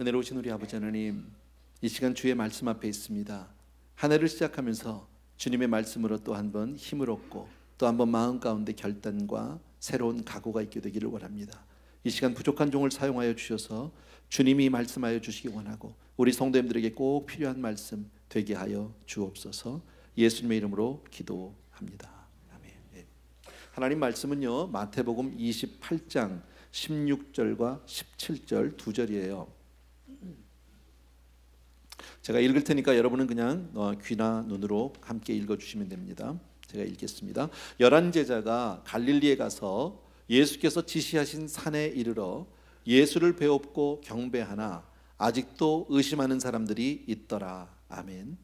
은혜로우신 우리 아버지 하나님, 이 시간 주의 말씀 앞에 있습니다. 한 해를 시작하면서 주님의 말씀으로 또 한 번 힘을 얻고 또 한 번 마음 가운데 결단과 새로운 각오가 있게 되기를 원합니다. 이 시간 부족한 종을 사용하여 주셔서 주님이 말씀하여 주시기 원하고 우리 성도님들에게 꼭 필요한 말씀 되게 하여 주옵소서. 예수님의 이름으로 기도합니다. 아멘. 하나님 말씀은요, 마태복음 28장 16절과 17절 두 절이에요. 제가 읽을 테니까 여러분은 그냥 귀나 눈으로 함께 읽어주시면 됩니다. 제가 읽겠습니다. 11 제자가 갈릴리에 가서 예수께서 지시하신 산에 이르러 예수를 배웁고 경배하나 아직도 의심하는 사람들이 있더라. 아멘.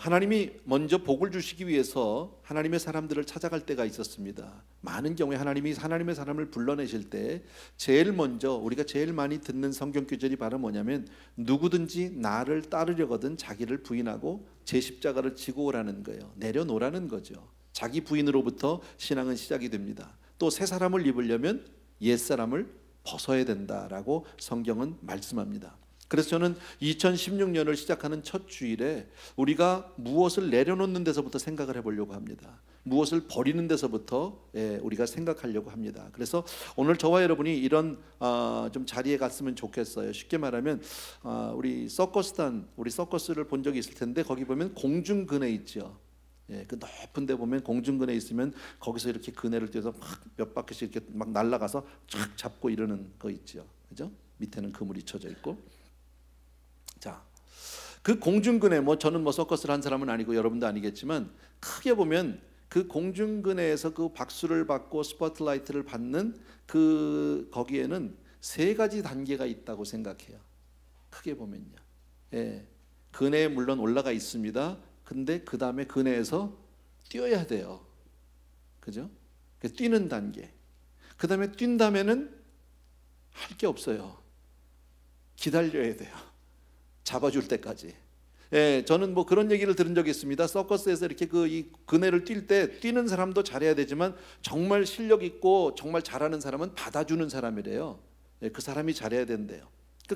하나님이 먼저 복을 주시기 위해서 하나님의 사람들을 찾아갈 때가 있었습니다. 많은 경우에 하나님이 하나님의 사람을 불러내실 때 제일 먼저 우리가 제일 많이 듣는 성경 구절이 바로 뭐냐면 누구든지 나를 따르려거든 자기를 부인하고 제 십자가를 지고 오라는 거예요. 내려놓으라는 거죠. 자기 부인으로부터 신앙은 시작이 됩니다. 또 새 사람을 입으려면 옛사람을 벗어야 된다라고 성경은 말씀합니다. 그래서 저는 2016년을 시작하는 첫 주일에 우리가 무엇을 내려놓는 데서부터 생각을 해보려고 합니다. 무엇을 버리는 데서부터 우리가 생각하려고 합니다. 그래서 오늘 저와 여러분이 이런 좀 자리에 갔으면 좋겠어요. 쉽게 말하면 우리 서커스를 본 적이 있을 텐데 거기 보면 공중근해 있죠. 그 높은 데 보면 공중근해 있으면 거기서 이렇게 근해를 띄워서 막 몇 바퀴씩 이렇게 막 날아가서 쫙 잡고 이러는 거 있죠. 그죠? 밑에는 그물이 쳐져 있고. 자, 그 공중근해, 저는 서커스를 한 사람은 아니고 여러분도 아니겠지만 크게 보면 그 공중근해에서 그 박수를 받고 스포트라이트를 받는 거기에는 세 가지 단계가 있다고 생각해요. 크게 보면요. 근해에 물론 올라가 있습니다. 근데 그 다음에 근해에서 뛰어야 돼요. 그죠? 뛰는 단계. 그 다음에 뛴 다음에는 할 게 없어요. 기다려야 돼요. 잡아줄 때까지. 저는 그런 얘기를 들은 적이 있습니다. 서커스에서 이렇게 이 그네를 뛸 때 뛰는 사람도 잘해야 되지만 정말 실력 있고 정말 잘하는 사람은 받아주는 사람이래요. 그 사람이 잘해야 된대요.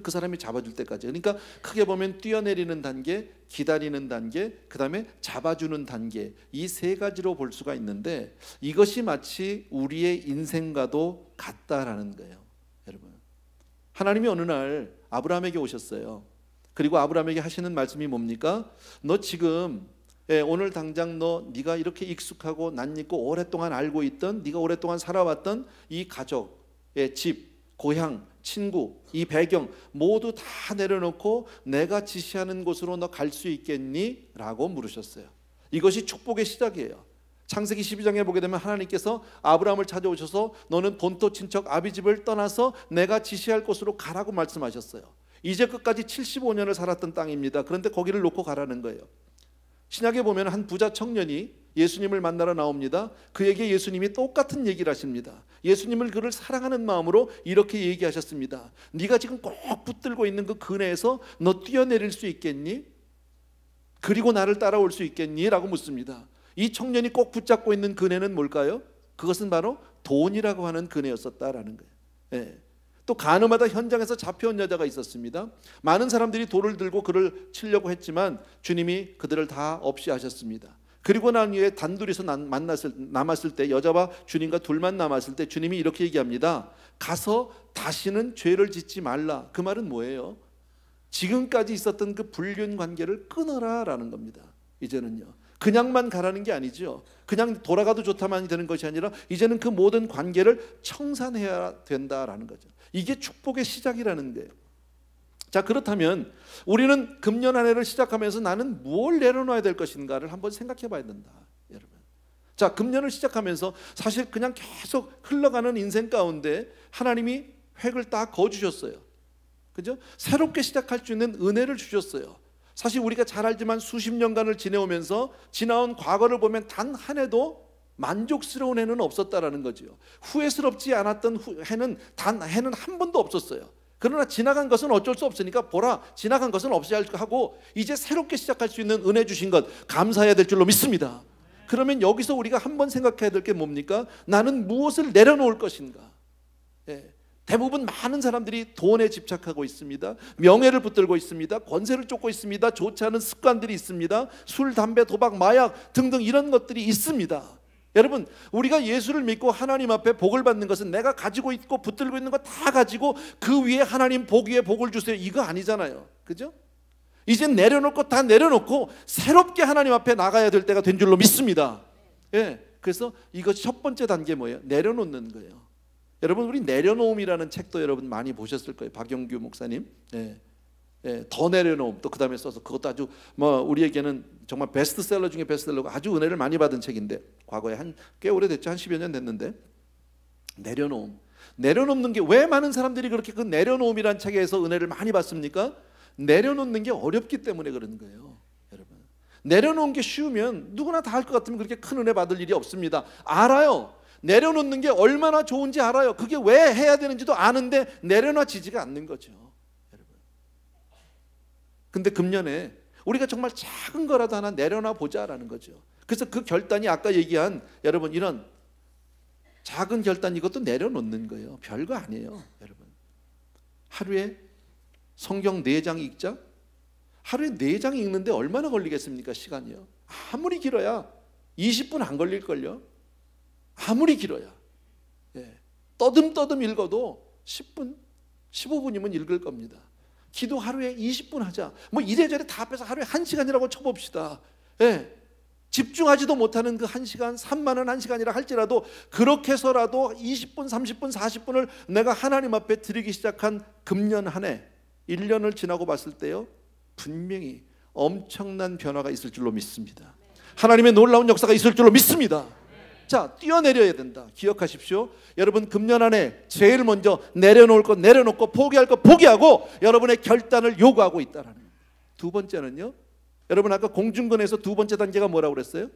그 사람이 잡아줄 때까지. 그러니까 크게 보면 뛰어내리는 단계, 기다리는 단계, 그 다음에 잡아주는 단계, 이 세 가지로 볼 수가 있는데 이것이 마치 우리의 인생과도 같다라는 거예요. 여러분, 하나님이 어느 날 아브라함에게 오셨어요. 그리고 아브라함에게 하시는 말씀이 뭡니까? 너 지금 오늘 당장 네가 이렇게 익숙하고 낯익고 오랫동안 알고 있던, 네가 오랫동안 살아왔던 이 가족, 집, 고향, 친구, 이 배경 모두 다 내려놓고 내가 지시하는 곳으로 너 갈 수 있겠니? 라고 물으셨어요. 이것이 축복의 시작이에요. 창세기 12장에 보게 되면 하나님께서 아브라함을 찾아오셔서 너는 본토 친척 아비집을 떠나서 내가 지시할 곳으로 가라고 말씀하셨어요. 이제 끝까지 75년을 살았던 땅입니다. 그런데 거기를 놓고 가라는 거예요. 신약에 보면 한 부자 청년이 예수님을 만나러 나옵니다. 그에게 예수님이 똑같은 얘기를 하십니다. 예수님을 그를 사랑하는 마음으로 이렇게 얘기하셨습니다. 네가 지금 꼭 붙들고 있는 그 근해에서 너 뛰어내릴 수 있겠니? 그리고 나를 따라올 수 있겠니? 라고 묻습니다. 이 청년이 꼭 붙잡고 있는 근해는 뭘까요? 그것은 바로 돈이라고 하는 근해였었다라는 거예요. 또 가늠하다 현장에서 잡혀온 여자가 있었습니다. 많은 사람들이 돌을 들고 그를 치려고 했지만 주님이 그들을 다 없이 하셨습니다. 그리고 난 후에 단둘이서 남았을 때, 여자와 주님과 둘만 남았을 때 주님이 이렇게 얘기합니다. 가서 다시는 죄를 짓지 말라. 그 말은 뭐예요? 지금까지 있었던 그 불륜 관계를 끊어라 라는 겁니다. 이제는요, 그냥만 가라는 게 아니죠. 그냥 돌아가도 좋다만이 되는 것이 아니라 이제는 그 모든 관계를 청산해야 된다라는 거죠. 이게 축복의 시작이라는 거예요. 자, 그렇다면 우리는 금년 한 해를 시작하면서 나는 뭘 내려놔야 될 것인가를 한번 생각해 봐야 된다, 여러분. 자, 금년을 시작하면서 사실 그냥 계속 흘러가는 인생 가운데 하나님이 획을 딱 그어주셨어요. 그죠? 새롭게 시작할 수 있는 은혜를 주셨어요. 사실 우리가 잘 알지만 수십 년간을 지내오면서 지나온 과거를 보면 단 한 해도 만족스러운 해는 없었다라는 거죠. 후회스럽지 않았던 해는 해는 한 번도 없었어요. 그러나 지나간 것은 어쩔 수 없으니까 보라, 지나간 것은 없이 하고 이제 새롭게 시작할 수 있는 은혜 주신 것 감사해야 될 줄로 믿습니다. 그러면 여기서 우리가 한번 생각해야 될 게 뭡니까? 나는 무엇을 내려놓을 것인가? 대부분 많은 사람들이 돈에 집착하고 있습니다. 명예를 붙들고 있습니다. 권세를 쫓고 있습니다. 좋지 않은 습관들이 있습니다. 술, 담배, 도박, 마약 등등 이런 것들이 있습니다. 여러분, 우리가 예수를 믿고 하나님 앞에 복을 받는 것은 내가 가지고 있고 붙들고 있는 거 다 가지고 그 위에 하나님 복 위에 복을 주세요, 이거 아니잖아요. 그죠? 이제 내려놓을 것 다 내려놓고 새롭게 하나님 앞에 나가야 될 때가 된 줄로 믿습니다. 예, 그래서 이것이 첫 번째 단계 뭐예요? 내려놓는 거예요. 여러분, 우리 내려놓음이라는 책도 여러분 많이 보셨을 거예요. 박영규 목사님. 예, 예, 더 내려놓음 또 그 다음에 써서 그것도 아주 우리에게는 정말 베스트셀러 중에 베스트셀러고 아주 은혜를 많이 받은 책인데, 과거에 꽤 오래됐죠. 한 10여 년 됐는데. 내려놓음. 내려놓는 게 왜 많은 사람들이 그렇게 그 내려놓음이라는 책에서 은혜를 많이 받습니까? 내려놓는 게 어렵기 때문에 그런 거예요. 여러분, 내려놓은 게 쉬우면 누구나 다 할 것 같으면 그렇게 큰 은혜 받을 일이 없습니다. 알아요. 내려놓는 게 얼마나 좋은지 알아요. 그게 왜 해야 되는지도 아는데 내려놔지지가 않는 거죠. 여러분, 근데 금년에 우리가 정말 작은 거라도 하나 내려놔 보자라는 거죠. 그래서 그 결단이 아까 얘기한 여러분 이런 작은 결단, 이것도 내려놓는 거예요. 별거 아니에요. 여러분, 하루에 성경 4장 읽자? 하루에 4장 읽는데 얼마나 걸리겠습니까? 시간이요. 아무리 길어야 20분 안 걸릴걸요. 아무리 길어야. 예. 떠듬떠듬 읽어도 10분, 15분이면 읽을 겁니다. 기도 하루에 20분 하자. 뭐 이래저래 다 합해서 하루에 1시간이라고 쳐봅시다. 예. 집중하지도 못하는 그 1시간, 3만 원 1시간이라 할지라도 그렇게 해서라도 20분, 30분, 40분을 내가 하나님 앞에 드리기 시작한 금년 한 해, 1년을 지나고 봤을 때요, 분명히 엄청난 변화가 있을 줄로 믿습니다. 하나님의 놀라운 역사가 있을 줄로 믿습니다. 자, 뛰어내려야 된다. 기억하십시오. 여러분, 금년 안에 제일 먼저 내려놓을 것 내려놓고 포기할 것 포기하고 여러분의 결단을 요구하고 있다라는 거예요. 두 번째는요, 여러분 아까 공중근에서 두 번째 단계가 뭐라고 그랬어요?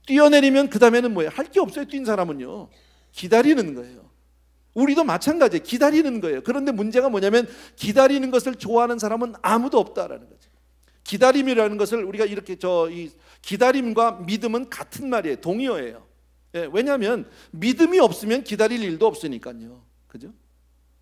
뛰어내리면 그 다음에는 뭐예요? 할 게 없어요. 뛴 사람은요, 기다리는 거예요. 우리도 마찬가지예요. 기다리는 거예요. 그런데 문제가 뭐냐면 기다리는 것을 좋아하는 사람은 아무도 없다라는 거죠. 기다림이라는 것을 우리가 이렇게 이 기다림과 믿음은 같은 말이에요. 동의어예요. 예, 왜냐하면 믿음이 없으면 기다릴 일도 없으니까요. 그죠?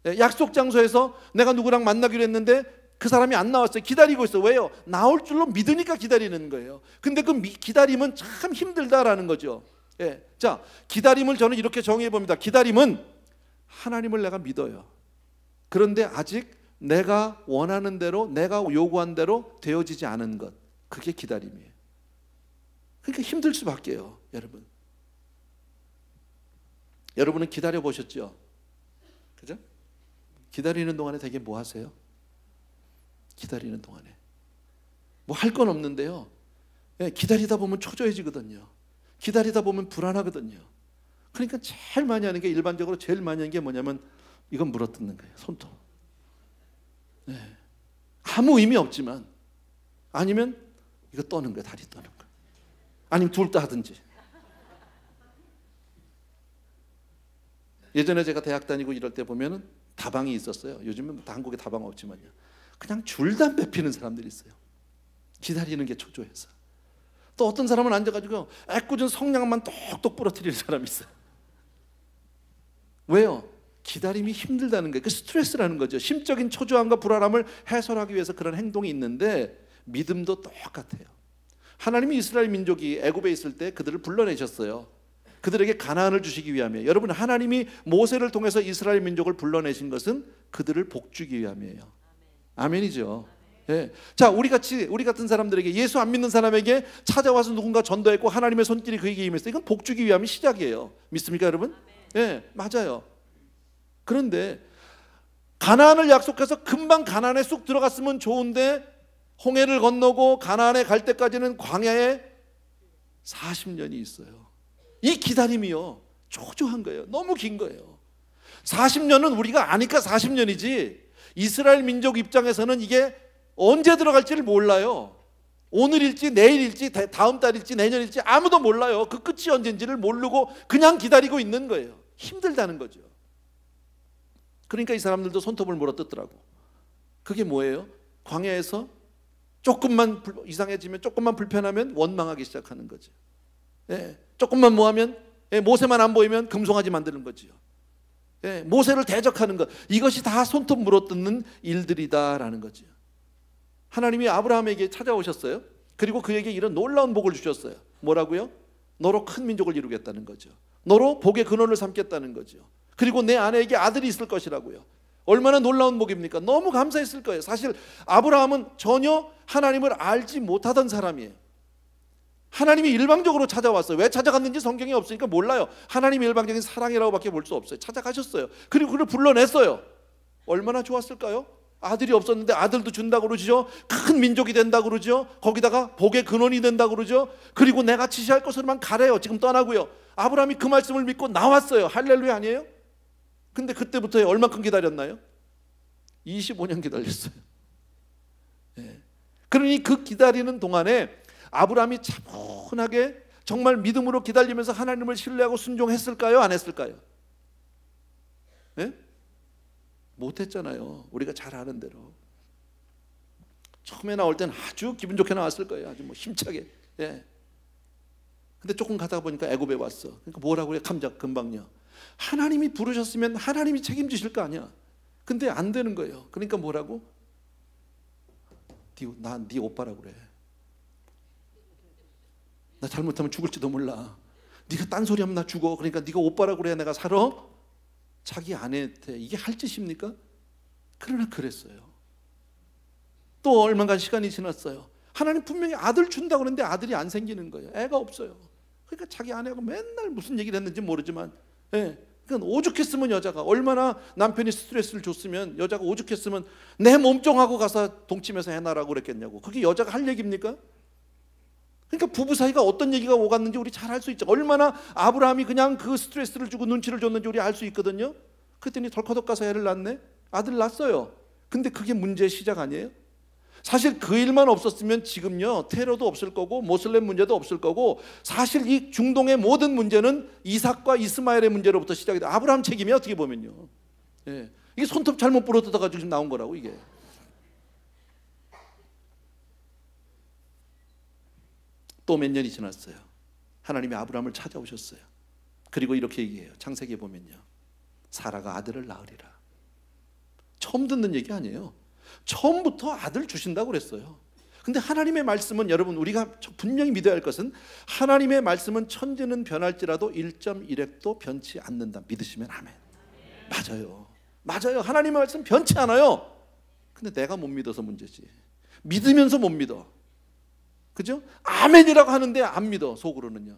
예, 약속 장소에서 내가 누구랑 만나기로 했는데 그 사람이 안 나왔어요. 기다리고 있어. 왜요? 나올 줄로 믿으니까 기다리는 거예요. 근데 그 기다림은 참 힘들다라는 거죠. 예, 자, 기다림을 저는 이렇게 정의해 봅니다. 기다림은 하나님을 내가 믿어요. 그런데 아직 내가 원하는 대로, 내가 요구한 대로 되어지지 않은 것, 그게 기다림이에요. 그러니까 힘들 수밖에요. 여러분, 여러분은 기다려 보셨죠? 그죠? 기다리는 동안에 되게 뭐 하세요? 기다리는 동안에 뭐 할 건 없는데요, 예, 기다리다 보면 초조해지거든요. 기다리다 보면 불안하거든요. 그러니까 제일 많이 하는 게, 일반적으로 제일 많이 하는 게 뭐냐면 이건 물어뜯는 거예요. 손톱. 예, 아무 의미 없지만, 아니면 이거 떠는 거예요. 다리 떠는 거. 아니면 둘 다 하든지. 예전에 제가 대학 다니고 이럴 때 보면은 다방이 있었어요. 요즘은 한국에 다방 없지만요. 그냥 줄담배 피는 사람들이 있어요. 기다리는 게 초조해서. 또 어떤 사람은 앉아가지고 애꿎은 성냥만 똑똑 부러뜨리는 사람이 있어요. 왜요? 기다림이 힘들다는 거예요. 그 스트레스라는 거죠. 심적인 초조함과 불안함을 해소하기 위해서 그런 행동이 있는데, 믿음도 똑같아요. 하나님이 이스라엘 민족이 애굽에 있을 때 그들을 불러내셨어요. 그들에게 가나안을 주시기 위함이에요. 여러분, 하나님이 모세를 통해서 이스라엘 민족을 불러내신 것은 그들을 복주기 위함이에요. 아멘이죠. 예. 자, 우리 같은 사람들에게, 예수 안 믿는 사람에게 찾아와서 누군가 전도했고 하나님의 손길이 그에게 임했어요. 이건 복주기 위함이 시작이에요. 믿습니까, 여러분? 예, 맞아요. 그런데 가나안을 약속해서 금방 가나안에 쑥 들어갔으면 좋은데, 홍해를 건너고 가나안에 갈 때까지는 광야에 40년이 있어요. 이 기다림이요, 초조한 거예요. 너무 긴 거예요. 40년은 우리가 아니까 40년이지, 이스라엘 민족 입장에서는 이게 언제 들어갈지를 몰라요. 오늘일지 내일일지 다음 달일지 내년일지 아무도 몰라요. 그 끝이 언젠지를 모르고 그냥 기다리고 있는 거예요. 힘들다는 거죠. 그러니까 이 사람들도 손톱을 물어뜯더라고. 그게 뭐예요? 광야에서 조금만 이상해지면, 조금만 불편하면 원망하기 시작하는 거죠. 예, 조금만 뭐하면, 예, 모세만 안 보이면 금송아지 만드는 거지요. 모세를 대적하는 것, 이것이 다 손톱 물어뜯는 일들이다라는 거죠. 하나님이 아브라함에게 찾아오셨어요. 그리고 그에게 이런 놀라운 복을 주셨어요. 뭐라고요? 너로 큰 민족을 이루겠다는 거죠. 너로 복의 근원을 삼겠다는 거죠. 그리고 내 아내에게 아들이 있을 것이라고요. 얼마나 놀라운 복입니까? 너무 감사했을 거예요. 사실 아브라함은 전혀 하나님을 알지 못하던 사람이에요. 하나님이 일방적으로 찾아왔어요. 왜 찾아갔는지 성경에 없으니까 몰라요. 하나님의 일방적인 사랑이라고밖에 볼 수 없어요. 찾아가셨어요. 그리고 그를 불러냈어요. 얼마나 좋았을까요? 아들이 없었는데 아들도 준다고 그러죠. 큰 민족이 된다고 그러죠. 거기다가 복의 근원이 된다고 그러죠. 그리고 내가 지시할 것으로만 가래요. 지금 떠나고요. 아브라함이 그 말씀을 믿고 나왔어요. 할렐루야 아니에요? 근데 그때부터 얼마큼 기다렸나요? 25년 기다렸어요. 그러니 그 기다리는 동안에 아브라함이 차분하게 정말 믿음으로 기다리면서 하나님을 신뢰하고 순종했을까요? 안 했을까요? 못했잖아요. 우리가 잘 아는 대로. 처음에 나올 때는 아주 기분 좋게 나왔을 거예요. 아주 뭐 힘차게. 근데 조금 가다 보니까 애굽에 왔어. 그러니까 뭐라고 그래? 감작 금방요. 하나님이 부르셨으면 하나님이 책임지실 거 아니야. 근데 안 되는 거예요. 그러니까 뭐라고? 난 네 오빠라고 그래. 나 잘못하면 죽을지도 몰라. 네가 딴소리하면 나 죽어. 그러니까 네가 오빠라고 그래야 내가 살아? 자기 아내한테 이게 할 짓입니까? 그러나 그랬어요. 또 얼마간 시간이 지났어요. 하나님 분명히 아들 준다고 그랬는데 아들이 안 생기는 거예요. 애가 없어요. 그러니까 자기 아내하고 맨날 무슨 얘기를 했는지 모르지만 그러니까 오죽했으면 여자가 얼마나 남편이 스트레스를 줬으면 여자가 오죽했으면 내 몸종하고 가서 동침해서 해놔라고 그랬겠냐고. 그게 여자가 할 얘기입니까? 그러니까 부부 사이가 어떤 얘기가 오갔는지 우리 잘 알 수 있죠. 얼마나 아브라함이 그냥 그 스트레스를 주고 눈치를 줬는지 우리 알 수 있거든요. 그랬더니 덜커덕 가서 애를 낳네. 아들 낳았어요. 근데 그게 문제의 시작 아니에요? 사실 그 일만 없었으면 지금요 테러도 없을 거고 모슬렘 문제도 없을 거고 사실 이 중동의 모든 문제는 이삭과 이스마엘의 문제로부터 시작이 돼. 아브라함 책임이 어떻게 보면요. 이게 손톱 잘못 부러뜨다가 지금 나온 거라고 이게. 또 몇 년이 지났어요. 하나님이 아브라함을 찾아오셨어요. 그리고 이렇게 얘기해요. 창세기에 보면요. 사라가 아들을 낳으리라. 처음 듣는 얘기 아니에요. 처음부터 아들 주신다고 그랬어요. 근데 하나님의 말씀은 여러분 우리가 분명히 믿어야 할 것은 하나님의 말씀은 천지는 변할지라도 1.1획도 변치 않는다. 믿으시면 아멘. 맞아요. 하나님의 말씀 변치 않아요. 근데 내가 못 믿어서 문제지. 믿으면서 못 믿어. 그죠? 아멘이라고 하는데 안 믿어. 속으로는요.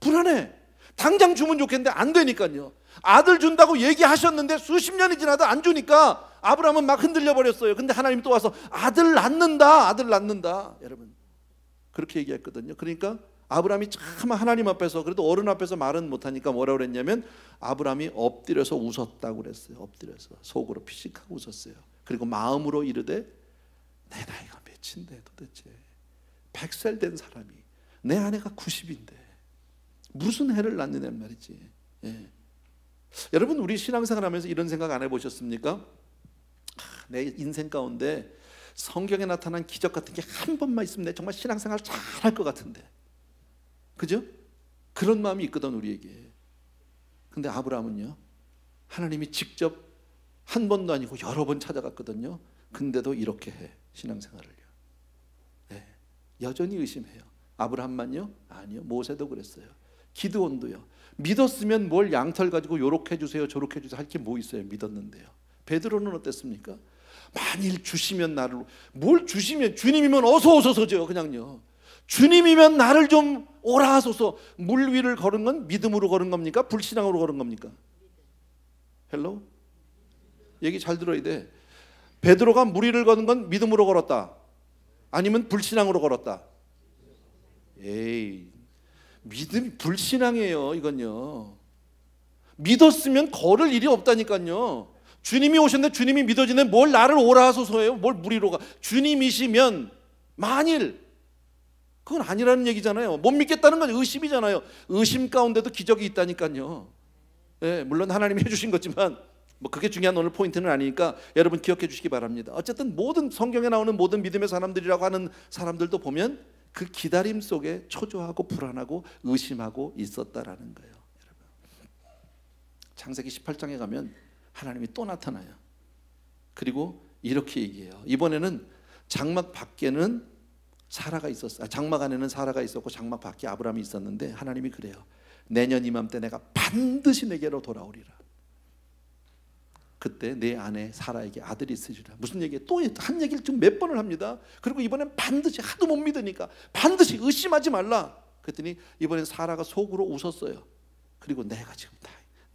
불안해. 당장 주면 좋겠는데 안 되니까요. 아들 준다고 얘기하셨는데 수십 년이 지나도 안 주니까 아브라함은 막 흔들려 버렸어요. 근데 하나님 또 와서 아들 낳는다. 여러분 그렇게 얘기했거든요. 그러니까 아브라함이 참 하나님 앞에서 그래도 어른 앞에서 말은 못하니까 뭐라고 그랬냐면 아브라함이 엎드려서 웃었다고 그랬어요. 엎드려서 속으로 피식하고 웃었어요. 그리고 마음으로 이르되 내 나이가 몇인데 도대체 100살 된 사람이 내 아내가 90인데 무슨 해를 낳느냐는 말이지. 여러분 우리 신앙생활 하면서 이런 생각 안 해보셨습니까? 내 인생 가운데 성경에 나타난 기적 같은 게 한 번만 있으면 내 정말 신앙생활 잘할 것 같은데. 그죠? 그런 마음이 있거든 우리에게. 근데 아브라함은요 하나님이 직접 한 번도 아니고 여러 번 찾아갔거든요. 근데도 이렇게 해. 신앙생활을요. 여전히 의심해요. 아브라함만요? 아니요. 모세도 그랬어요. 기드온도요. 믿었으면 뭘 양털 가지고 요렇게 해주세요 저렇게 해주세요 할 게 뭐 있어요. 믿었는데요. 베드로는 어땠습니까? 만일 주시면 나를, 뭘 주시면, 주님이면 어서 오소서죠. 그냥요. 주님이면 나를 좀 오라 하소서. 물 위를 걸은 건 믿음으로 걸은 겁니까? 불신앙으로 걸은 겁니까? 헬로? 얘기 잘 들어야 돼. 베드로가 물 위를 걸은 건 믿음으로 걸었다 아니면 불신앙으로 걸었다? 에이, 믿음 불신앙이에요. 이건요. 믿었으면 걸을 일이 없다니까요. 주님이 오셨는데 주님이 믿어지는데 뭘 나를 오라 하소서예요? 뭘 무리로 가? 주님이시면 만일, 그건 아니라는 얘기잖아요. 못 믿겠다는 건 의심이잖아요. 의심 가운데도 기적이 있다니까요. 물론 하나님이 해주신 거지만 뭐 그게 중요한 오늘 포인트는 아니니까 여러분 기억해 주시기 바랍니다. 어쨌든 모든 성경에 나오는 모든 믿음의 사람들이라고 하는 사람들도 보면 그 기다림 속에 초조하고 불안하고 의심하고 있었다라는 거예요. 여러분. 창세기 18장에 가면 하나님이 또 나타나요. 그리고 이렇게 얘기해요. 이번에는 장막 밖에는 사라가 있었어요. 장막 안에는 사라가 있었고 장막 밖에 아브라함이 있었는데 하나님이 그래요. 내년 이맘때 내가 반드시 내게로 돌아오리라. 그때 내 아내 사라에게 아들이 있으리라. 무슨 얘기예요? 또 한 얘기를 좀 몇 번을 합니다. 그리고 이번엔 반드시, 하도 못 믿으니까 반드시 의심하지 말라. 그랬더니 이번엔 사라가 속으로 웃었어요. 그리고 내가 지금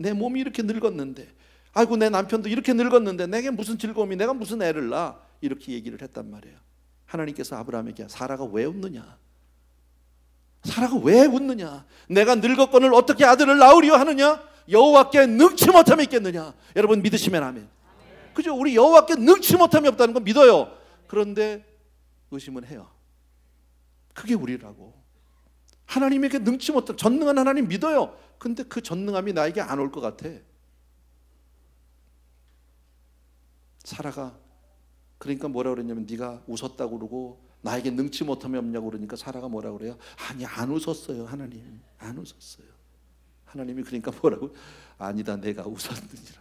내 몸이 이렇게 늙었는데, 아이고 내 남편도 이렇게 늙었는데 내게 무슨 즐거움이, 내가 무슨 애를 낳아, 이렇게 얘기를 했단 말이에요. 하나님께서 아브라함에게 사라가 왜 웃느냐, 사라가 왜 웃느냐, 내가 늙었거늘 어떻게 아들을 낳으려 하느냐, 여호와께 능치 못함이 있겠느냐. 여러분 믿으시면 아멘. 그죠? 우리 여호와께 능치 못함이 없다는 건 믿어요. 그런데 의심은 해요. 그게 우리라고. 하나님에게 능치 못함, 전능한 하나님 믿어요. 근데 그 전능함이 나에게 안 올 것 같아. 사라가 그러니까 뭐라 그랬냐면, 네가 웃었다고 그러고 나에게 능치 못함이 없냐고 그러니까 사라가 뭐라 그래요? 아니 안 웃었어요. 하나님 안 웃었어요. 하나님이 그러니까 뭐라고? 아니다, 내가 웃었느니라.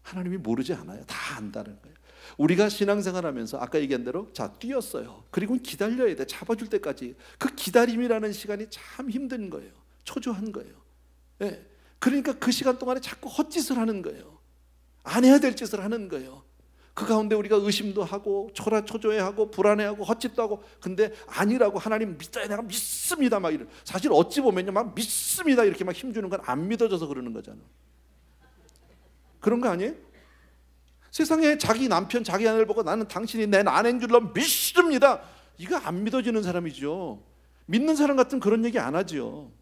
하나님이 모르지 않아요. 다 안다는 거예요. 우리가 신앙생활하면서 아까 얘기한 대로 자 뛰었어요. 그리고 기다려야 돼. 잡아줄 때까지. 그 기다림이라는 시간이 참 힘든 거예요. 초조한 거예요. 예. 그러니까 그 시간 동안에 자꾸 헛짓을 하는 거예요. 안 해야 될 짓을 하는 거예요. 그 가운데 우리가 의심도 하고 초조해하고 불안해하고 헛짓도 하고, 근데 아니라고, 하나님 믿어야, 내가 믿습니다 막 이런. 사실 어찌 보면요, 막 믿습니다 이렇게 막 힘주는 건 안 믿어져서 그러는 거잖아. 그런 거 아니에요? 세상에 자기 남편, 자기 아내를 보고 나는 당신이 내 아내인 줄로 믿습니다, 이거 안 믿어지는 사람이죠. 믿는 사람 같으면 그런 얘기 안 하죠.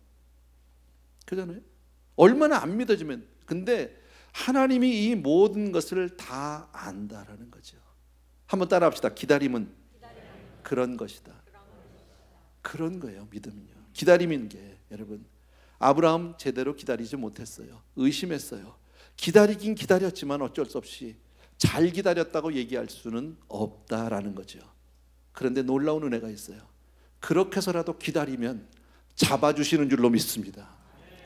그잖아요. 얼마나 안 믿어지면. 근데 하나님이 이 모든 것을 다 안다라는 거죠. 한번 따라 합시다. 기다림은 그런 것이다. 그런 거예요. 믿음은요. 기다림인 게, 여러분, 아브라함 제대로 기다리지 못했어요. 의심했어요. 기다리긴 기다렸지만 어쩔 수 없이 잘 기다렸다고 얘기할 수는 없다라는 거죠. 그런데 놀라운 은혜가 있어요. 그렇게 해서라도 기다리면 잡아주시는 줄로 믿습니다.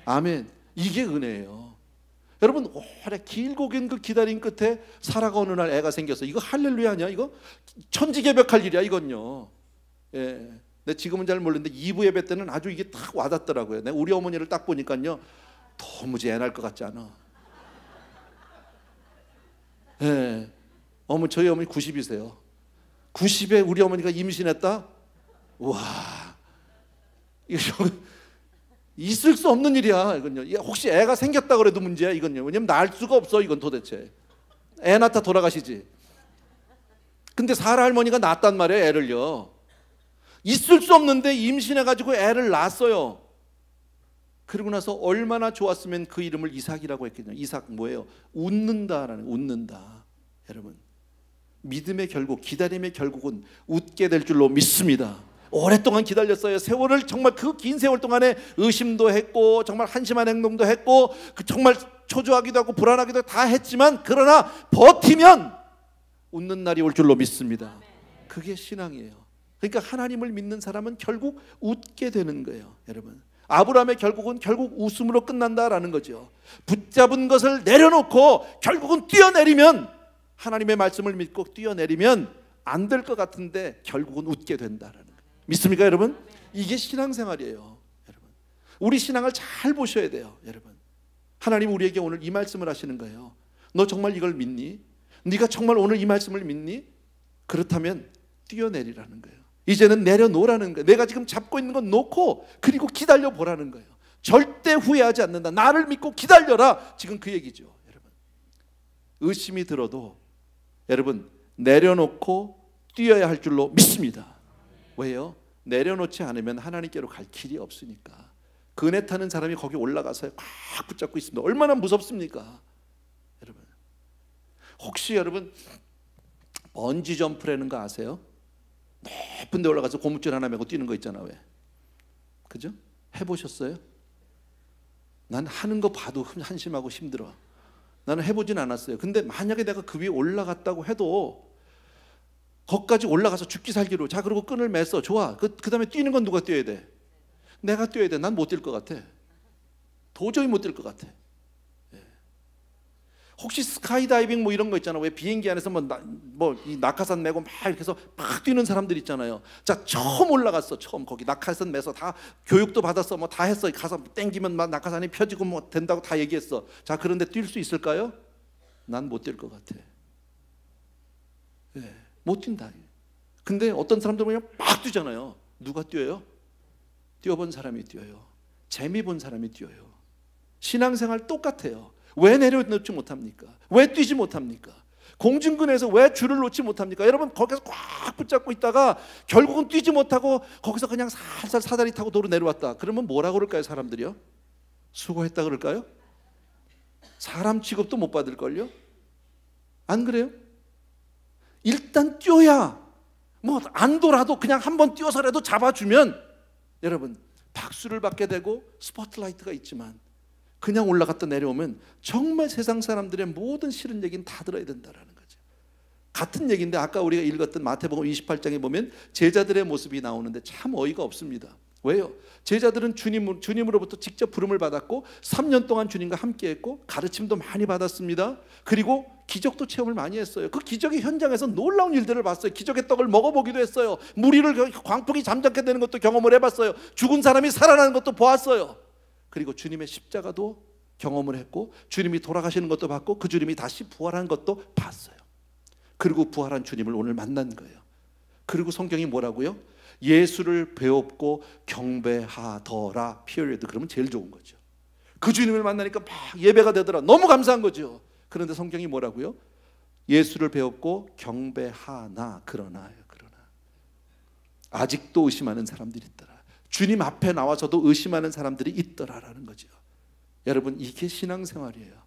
아멘. 이게 은혜예요. 여러분, 오래 길고 긴 그 기다림 끝에 사라가 어느 날 애가 생겼어. 이거 할렐루야 아니야? 이거 천지개벽할 일이야 이건요. 예. 근데 지금은 잘 모르는데 2부 예배 때는 아주 이게 딱 와닿더라고요. 내가 우리 어머니를 딱 보니까요, 도무지 애 낳을 것 같지 않아. 예. 저희 어머니 90이세요. 90에 우리 어머니가 임신했다? 와, 이거 있을 수 없는 일이야 이건요. 혹시 애가 생겼다 그래도 문제야 이건요. 왜냐면 낳을 수가 없어 이건. 도대체 애 낳다 돌아가시지. 근데 사라 할머니가 낳았단 말이에요, 애를요. 있을 수 없는데 임신해가지고 애를 낳았어요. 그리고 나서 얼마나 좋았으면 그 이름을 이삭이라고 했겠냐. 이삭 뭐예요? 웃는다라는, 웃는다. 여러분, 믿음의 결국, 기다림의 결국은 웃게 될 줄로 믿습니다. 오랫동안 기다렸어요. 세월을, 정말 그 긴 세월 동안에 의심도 했고 정말 한심한 행동도 했고 정말 초조하기도 하고 불안하기도 하고 다 했지만, 그러나 버티면 웃는 날이 올 줄로 믿습니다. 그게 신앙이에요. 그러니까 하나님을 믿는 사람은 결국 웃게 되는 거예요. 여러분, 아브라함의 결국은 결국 웃음으로 끝난다라는 거죠. 붙잡은 것을 내려놓고 결국은 뛰어내리면, 하나님의 말씀을 믿고 뛰어내리면 안 될 것 같은데 결국은 웃게 된다라는 거예요. 믿습니까 여러분? 이게 신앙생활이에요. 여러분, 우리 신앙을 잘 보셔야 돼요. 여러분, 하나님 우리에게 오늘 이 말씀을 하시는 거예요. 너 정말 이걸 믿니? 네가 정말 오늘 이 말씀을 믿니? 그렇다면 뛰어내리라는 거예요. 이제는 내려놓으라는 거예요. 내가 지금 잡고 있는 건 놓고 그리고 기다려 보라는 거예요. 절대 후회하지 않는다. 나를 믿고 기다려라. 지금 그 얘기죠. 여러분, 의심이 들어도 여러분 내려놓고 뛰어야 할 줄로 믿습니다. 왜요? 내려놓지 않으면 하나님께로 갈 길이 없으니까. 그네 타는 사람이 거기 올라가서 꽉 붙잡고 있습니다. 얼마나 무섭습니까? 여러분, 혹시 여러분 번지 점프라는 거 아세요? 높은 데 올라가서 고무줄 하나 메고 뛰는 거 있잖아. 왜? 그죠? 해보셨어요? 난 하는 거 봐도 한심하고 힘들어. 나는 해보진 않았어요. 근데 만약에 내가 그 위에 올라갔다고 해도 거기까지 올라가서 죽기 살기로, 자 그리고 끈을 맸어. 좋아. 그 다음에 뛰는 건 누가 뛰어야 돼? 내가 뛰어야 돼. 난 못 뛸 것 같아. 도저히 못 뛸 것 같아. 예. 혹시 스카이다이빙 뭐 이런 거 있잖아. 왜 비행기 안에서 이 낙하산 메고 막 이렇게 해서 막 뛰는 사람들 있잖아요. 자, 처음 올라갔어. 처음 거기 낙하산 메서 다 교육도 받았어. 뭐 다 했어. 가서 땡기면 막 낙하산이 펴지고 뭐 된다고 다 얘기했어. 자, 그런데 뛸 수 있을까요? 난 못 뛸 것 같아. 네, 못 뛴다. 근데 어떤 사람들은 그냥 막 뛰잖아요. 누가 뛰어요? 뛰어본 사람이 뛰어요. 재미 본 사람이 뛰어요. 신앙생활 똑같아요. 왜 내려놓지 못합니까? 왜 뛰지 못합니까? 공중근에서 왜 줄을 놓지 못합니까? 여러분 거기서 꽉 붙잡고 있다가 결국은 뛰지 못하고 거기서 그냥 살살 사다리 타고 도로 내려왔다. 그러면 뭐라고 그럴까요? 사람들이요? 수고했다 그럴까요? 사람 취급도 못 받을걸요? 안 그래요? 일단 뛰어야 뭐 안 돌아도 그냥 한번 뛰어서라도 잡아주면 여러분 박수를 받게 되고 스포트라이트가 있지만 그냥 올라갔다 내려오면 정말 세상 사람들의 모든 싫은 얘기는 다 들어야 된다라는 거죠. 같은 얘기인데 아까 우리가 읽었던 마태복음 28장에 보면 제자들의 모습이 나오는데 참 어이가 없습니다. 왜요? 제자들은 주님으로부터 직접 부름을 받았고 3년 동안 주님과 함께했고 가르침도 많이 받았습니다. 그리고 기적도 체험을 많이 했어요. 그 기적의 현장에서 놀라운 일들을 봤어요. 기적의 떡을 먹어보기도 했어요. 무리를 광풍이 잠잠게 되는 것도 경험을 해봤어요. 죽은 사람이 살아나는 것도 보았어요. 그리고 주님의 십자가도 경험을 했고 주님이 돌아가시는 것도 봤고 그 주님이 다시 부활한 것도 봤어요. 그리고 부활한 주님을 오늘 만난 거예요. 그리고 성경이 뭐라고요? 예수를 배웠고 경배하더라 period. 그러면 제일 좋은 거죠. 그 주님을 만나니까 막 예배가 되더라. 너무 감사한 거죠. 그런데 성경이 뭐라고요? 예수를 배웠고 경배하나 그러나 아직도 의심하는 사람들이 있더라. 주님 앞에 나와서도 의심하는 사람들이 있더라라는 거죠. 여러분 이게 신앙생활이에요.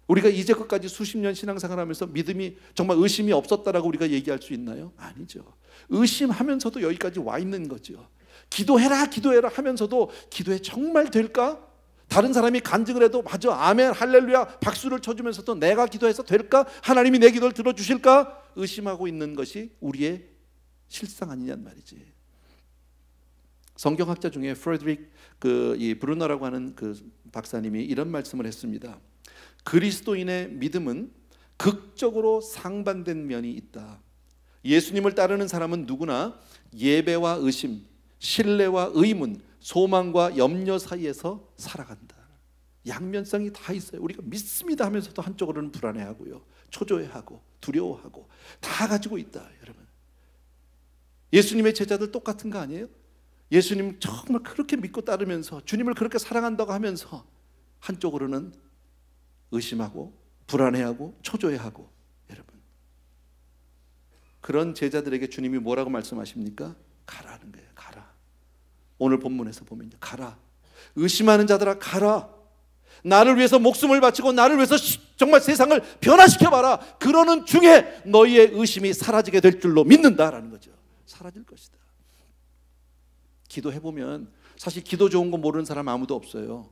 우리가 이제까지 수십 년 신앙생활하면서 믿음이 정말 의심이 없었다라고 우리가 얘기할 수 있나요? 아니죠. 의심하면서도 여기까지 와 있는 거죠. 기도해라 하면서도 기도에 정말 될까? 다른 사람이 간증을 해도 맞아 아멘 할렐루야 박수를 쳐주면서도 내가 기도해서 될까? 하나님이 내 기도를 들어주실까? 의심하고 있는 것이 우리의 실상 아니냔 말이지. 성경학자 중에 프레드릭 이 브루너라고 하는 그 박사님이 이런 말씀을 했습니다. 그리스도인의 믿음은 극적으로 상반된 면이 있다. 예수님을 따르는 사람은 누구나 예배와 의심, 신뢰와 의문, 소망과 염려 사이에서 살아간다. 양면성이 다 있어요. 우리가 믿습니다 하면서도 한쪽으로는 불안해하고요, 초조해하고 두려워하고 다 가지고 있다. 여러분 예수님의 제자들 똑같은 거 아니에요? 예수님 정말 그렇게 믿고 따르면서 주님을 그렇게 사랑한다고 하면서 한쪽으로는 의심하고 불안해하고 초조해하고. 여러분 그런 제자들에게 주님이 뭐라고 말씀하십니까? 가라는 거예요. 가라. 오늘 본문에서 보면 가라. 의심하는 자들아 가라. 나를 위해서 목숨을 바치고 나를 위해서 정말 세상을 변화시켜봐라. 그러는 중에 너희의 의심이 사라지게 될 줄로 믿는다라는 거죠. 사라질 것이다. 기도해보면 사실 기도 좋은 거 모르는 사람 아무도 없어요.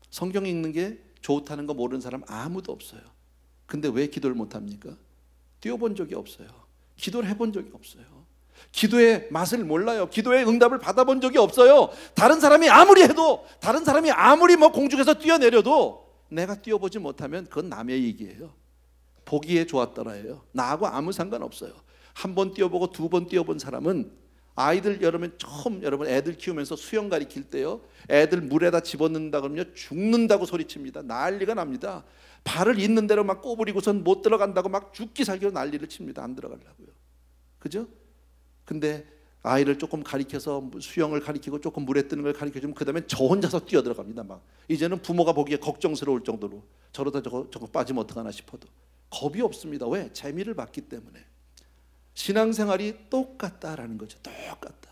성경 읽는 게 좋다는 거 모르는 사람 아무도 없어요. 근데 왜 기도를 못합니까? 뛰어본 적이 없어요. 기도를 해본 적이 없어요. 기도의 맛을 몰라요. 기도의 응답을 받아본 적이 없어요. 다른 사람이 아무리 해도, 다른 사람이 아무리 뭐 공중에서 뛰어내려도 내가 뛰어보지 못하면 그건 남의 얘기예요. 보기에 좋았더라예요. 나하고 아무 상관없어요. 한 번 뛰어보고 두 번 뛰어본 사람은 아이들 여러분 애들 키우면서 수영 가리킬 때요, 애들 물에다 집어넣는다 그러면 죽는다고 소리칩니다. 난리가 납니다. 발을 있는 대로 막 꼬부리고선 못 들어간다고 막 죽기 살기로 난리를 칩니다. 안 들어가려고요. 그죠? 근데 아이를 조금 가리켜서 수영을 가리키고 조금 물에 뜨는 걸 가리켜주면 그 다음에 저 혼자서 뛰어 들어갑니다. 막 이제는 부모가 보기에 걱정스러울 정도로 저러다 저거 빠지면 어떡하나 싶어도 겁이 없습니다. 왜? 재미를 봤기 때문에. 신앙생활이 똑같다라는 거죠. 똑같다.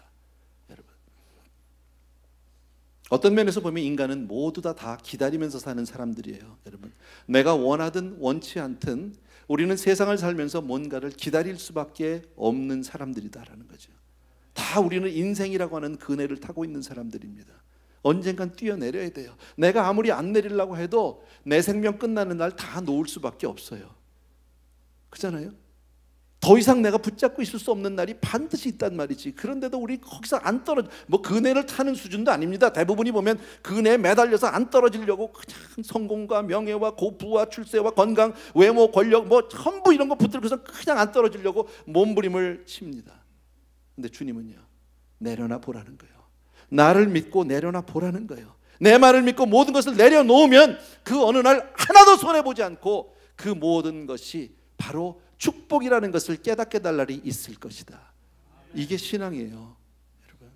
여러분 어떤 면에서 보면 인간은 모두 다 기다리면서 사는 사람들이에요. 여러분 내가 원하든 원치 않든 우리는 세상을 살면서 뭔가를 기다릴 수밖에 없는 사람들이다라는 거죠. 다 우리는 인생이라고 하는 그네를 타고 있는 사람들입니다. 언젠간 뛰어내려야 돼요. 내가 아무리 안 내리려고 해도 내 생명 끝나는 날 다 놓을 수밖에 없어요. 그렇잖아요? 더 이상 내가 붙잡고 있을 수 없는 날이 반드시 있단 말이지. 그런데도 우리 거기서 안 떨어져, 뭐 그네를 타는 수준도 아닙니다. 대부분이 보면 그네에 매달려서 안 떨어지려고 그냥 성공과 명예와 고부와 출세와 건강, 외모, 권력 뭐 전부 이런 거 붙들고서 그냥 안 떨어지려고 몸부림을 칩니다. 근데 주님은요, 내려놔 보라는 거예요. 나를 믿고 내려놔 보라는 거예요. 내 말을 믿고 모든 것을 내려놓으면 그 어느 날 하나도 손해보지 않고 그 모든 것이 바로 축복이라는 것을 깨닫게 될 날이 있을 것이다. 이게 신앙이에요. 여러분,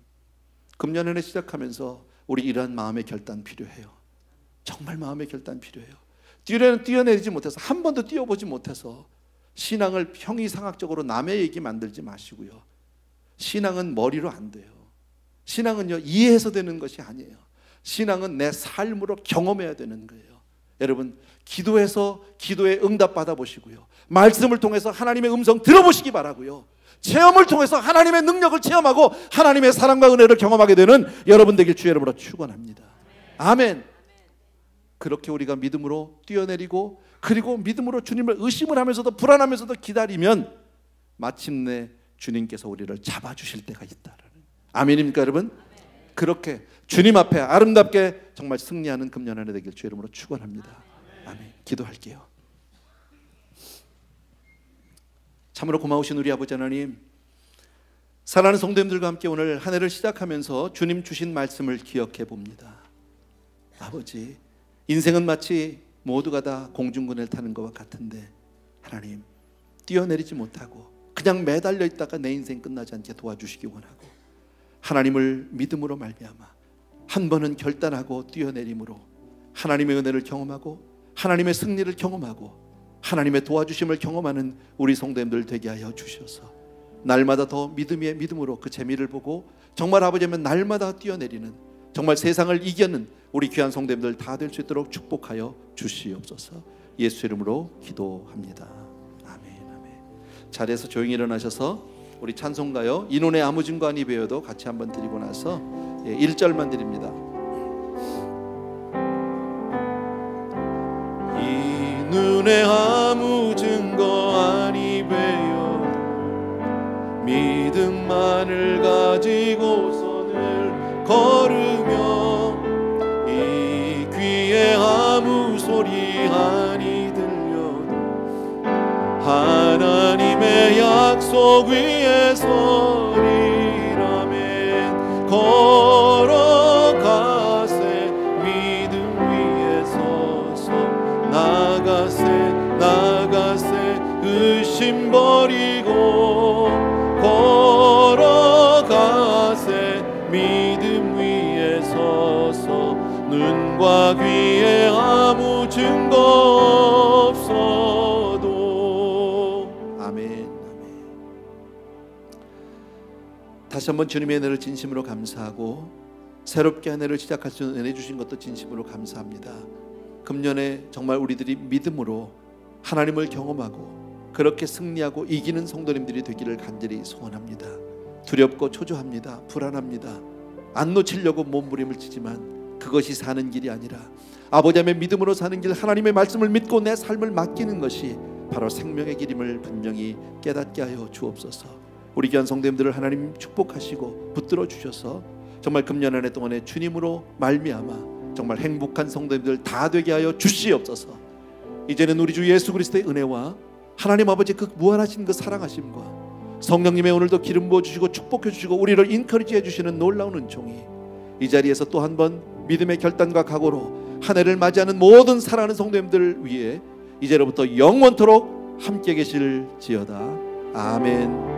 금년에 시작하면서 우리 이러한 마음의 결단 필요해요. 정말 마음의 결단 필요해요. 뛰어내리지 못해서, 한 번도 뛰어보지 못해서 신앙을 형이상학적으로 남의 얘기 만들지 마시고요. 신앙은 머리로 안 돼요. 신앙은요, 이해해서 되는 것이 아니에요. 신앙은 내 삶으로 경험해야 되는 거예요. 여러분, 기도해서 기도에 응답 받아보시고요, 말씀을 통해서 하나님의 음성 들어보시기 바라고요, 체험을 통해서 하나님의 능력을 체험하고 하나님의 사랑과 은혜를 경험하게 되는 여러분 되길 주의 이름으로 축원합니다. 아멘. 그렇게 우리가 믿음으로 뛰어내리고, 그리고 믿음으로 주님을 의심을 하면서도 불안하면서도 기다리면 마침내 주님께서 우리를 잡아주실 때가 있다라는, 아멘입니까 여러분? 그렇게 주님 앞에 아름답게 정말 승리하는 금년 한 해 되길 주의 이름으로 축원합니다. 아멘. 기도할게요. 참으로 고마우신 우리 아버지 하나님, 사랑하는 성도님들과 함께 오늘 한 해를 시작하면서 주님 주신 말씀을 기억해 봅니다. 아버지, 인생은 마치 모두가 다 공중근을 타는 것과 같은데 하나님, 뛰어내리지 못하고 그냥 매달려 있다가 내 인생 끝나지 않게 도와주시기 원하고, 하나님을 믿음으로 말미암아 한 번은 결단하고 뛰어내림으로 하나님의 은혜를 경험하고 하나님의 승리를 경험하고 하나님의 도와주심을 경험하는 우리 성도님들 되게 하여 주셔서 날마다 더 믿음의 믿음으로 그 재미를 보고 정말 아버지면 날마다 뛰어내리는, 정말 세상을 이겨는 우리 귀한 성도님들 다 될 수 있도록 축복하여 주시옵소서. 예수 이름으로 기도합니다. 아멘. 아멘. 자리에서 조용히 일어나셔서 우리 찬송가요, 이 눈에 아무 증거 아니 배워도 같이 한번 드리고 나서 1절만 드립니다. 이 눈에 아무 증거 아니 배워도 믿음만을 가지고선을 걸으며, 이 귀에 아무 소리 아니 들려도 하나님의 약속 위에 서리라면, 걸어가세 믿음 위에 서서 나가세 의심 버리고, 걸어가세 믿음 위에 서서 눈과 귀에 아무 증거 없어도. 아멘. 다시 한번 주님의 은혜를 진심으로 감사하고, 새롭게 한 해를 시작할 수 있는 은혜 주신 것도 진심으로 감사합니다. 금년에 정말 우리들이 믿음으로 하나님을 경험하고 그렇게 승리하고 이기는 성도님들이 되기를 간절히 소원합니다. 두렵고 초조합니다. 불안합니다. 안 놓치려고 몸부림을 치지만 그것이 사는 길이 아니라 아버지의 믿음으로 사는 길, 하나님의 말씀을 믿고 내 삶을 맡기는 것이 바로 생명의 길임을 분명히 깨닫게 하여 주옵소서. 우리 귀한 성도님들을 하나님 축복하시고 붙들어 주셔서 정말 금년 한 해 동안에 주님으로 말미암아 정말 행복한 성도님들 다 되게 하여 주시옵소서. 이제는 우리 주 예수 그리스도의 은혜와 하나님 아버지 그 무한하신 그 사랑하심과 성령님의 오늘도 기름 부어주시고 축복해주시고 우리를 인커리지 해주시는 놀라운 은총이 이 자리에서 또 한 번 믿음의 결단과 각오로 한 해를 맞이하는 모든 사랑하는 성도님들 위해 이제로부터 영원토록 함께 계실지어다. 아멘.